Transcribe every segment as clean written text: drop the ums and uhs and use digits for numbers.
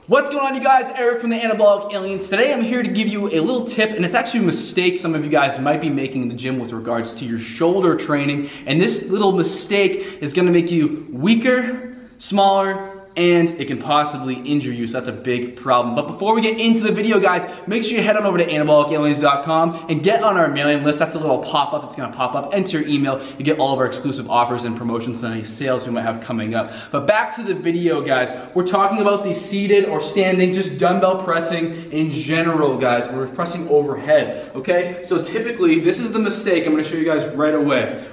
What's going on, you guys? Eric from the Anabolic Aliens. Today I'm here to give you a little tip, and it's actually a mistake some of you guys might be making in the gym with regards to your shoulder training. And this little mistake is gonna make you weaker, smaller, and it can possibly injure you, so that's a big problem. But before we get into the video, guys, make sure you head on over to anabolicaliens.com and get on our mailing list. That's a little pop-up that's gonna pop up. Enter your email, you get all of our exclusive offers and promotions and any sales we might have coming up. But back to the video, guys. We're talking about the seated or standing, just dumbbell pressing in general, guys. We're pressing overhead, okay? So typically, this is the mistake I'm gonna show you guys right away.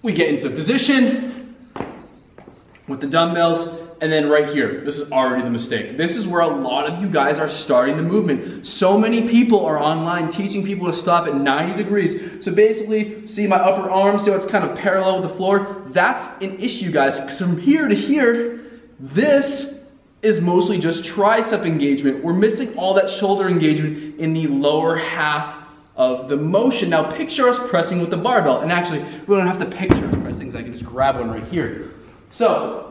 We get into position with the dumbbells, and then right here, this is already the mistake. This is where a lot of you guys are starting the movement. So many people are online teaching people to stop at 90 degrees. So basically, see my upper arm, see how it's kind of parallel with the floor? That's an issue, guys, because from here to here, this is mostly just tricep engagement. We're missing all that shoulder engagement in the lower half of the motion. Now picture us pressing with the barbell. And actually, we don't have to picture us pressing, because I can just grab one right here. So,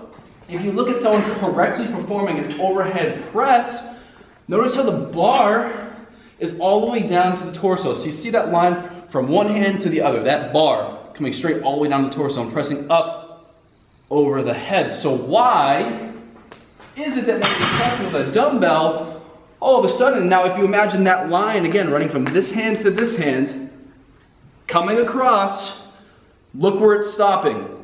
if you look at someone correctly performing an overhead press, notice how the bar is all the way down to the torso. So you see that line from one hand to the other, that bar coming straight all the way down the torso and pressing up over the head. So why is it that when you're pressing with a dumbbell, all of a sudden, now if you imagine that line, again, running from this hand to this hand, coming across, look where it's stopping.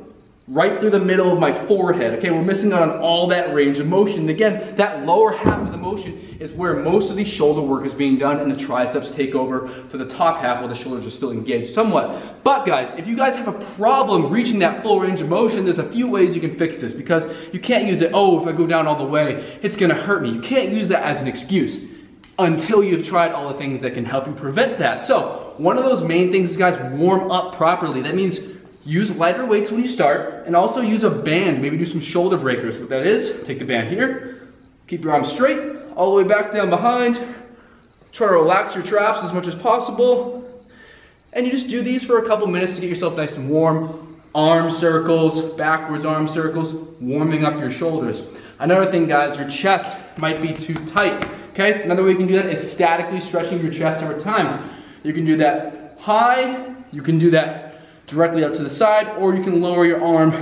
Right through the middle of my forehead. Okay, we're missing out on all that range of motion. And again, that lower half of the motion is where most of the shoulder work is being done, and the triceps take over for the top half while the shoulders are still engaged somewhat. But guys, if you guys have a problem reaching that full range of motion, there's a few ways you can fix this, because you can't use it, oh, if I go down all the way, it's gonna hurt me. You can't use that as an excuse until you've tried all the things that can help you prevent that. So one of those main things is, guys, warm up properly. That means use lighter weights when you start, and also use a band. Maybe do some shoulder breakers. What that is, take the band here, keep your arms straight, all the way back down behind. Try to relax your traps as much as possible. And you just do these for a couple minutes to get yourself nice and warm. Arm circles, backwards arm circles, warming up your shoulders. Another thing, guys, your chest might be too tight, okay? Another way you can do that is statically stretching your chest over time. You can do that high, you can do that directly up to the side, or you can lower your arm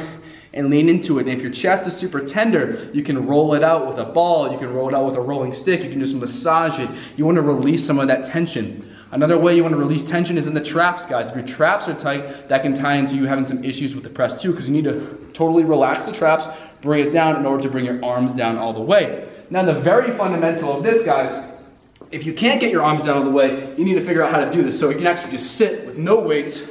and lean into it. And if your chest is super tender, you can roll it out with a ball, you can roll it out with a rolling stick, you can just massage it. You want to release some of that tension. Another way you want to release tension is in the traps, guys. If your traps are tight, that can tie into you having some issues with the press too, because you need to totally relax the traps, bring it down in order to bring your arms down all the way. Now the very fundamental of this, guys, if you can't get your arms down all the way, you need to figure out how to do this. So you can actually just sit with no weights,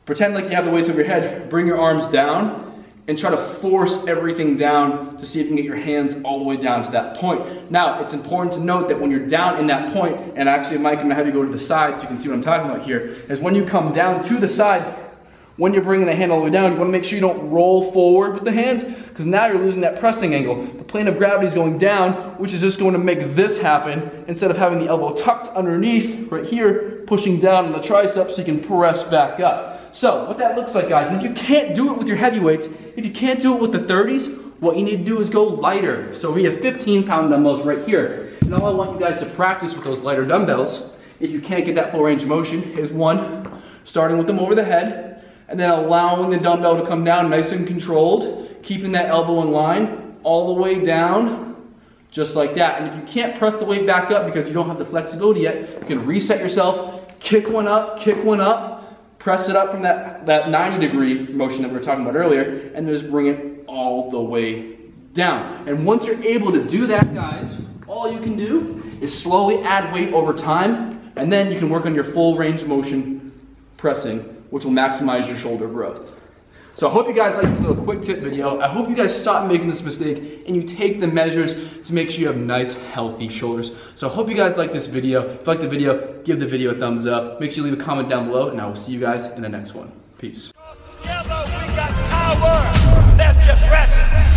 pretend like you have the weights over your head, bring your arms down, and try to force everything down to see if you can get your hands all the way down to that point. Now, it's important to note that when you're down in that point, and actually Mike, I'm gonna have you go to the side so you can see what I'm talking about here, is when you come down to the side, when you're bringing the hand all the way down, you wanna make sure you don't roll forward with the hand, because now you're losing that pressing angle. The plane of gravity is going down, which is just going to make this happen, instead of having the elbow tucked underneath, right here, pushing down on the tricep so you can press back up. So, what that looks like, guys, and if you can't do it with your heavy weights, if you can't do it with the 30s, what you need to do is go lighter. So we have 15-pound dumbbells right here. And all I want you guys to practice with those lighter dumbbells, if you can't get that full range of motion, is one, starting with them over the head, and then allowing the dumbbell to come down nice and controlled, keeping that elbow in line, all the way down, just like that. And if you can't press the weight back up because you don't have the flexibility yet, you can reset yourself, kick one up, press it up from that 90-degree motion that we were talking about earlier, and just bring it all the way down. And once you're able to do that, guys, all you can do is slowly add weight over time, and then you can work on your full range of motion pressing, which will maximize your shoulder growth. So I hope you guys liked this little quick tip video. I hope you guys stop making this mistake and you take the measures to make sure you have nice, healthy shoulders. So I hope you guys like this video. If you like the video, give the video a thumbs up. Make sure you leave a comment down below, and I will see you guys in the next one. Peace. Together we got power. Let's just rap it.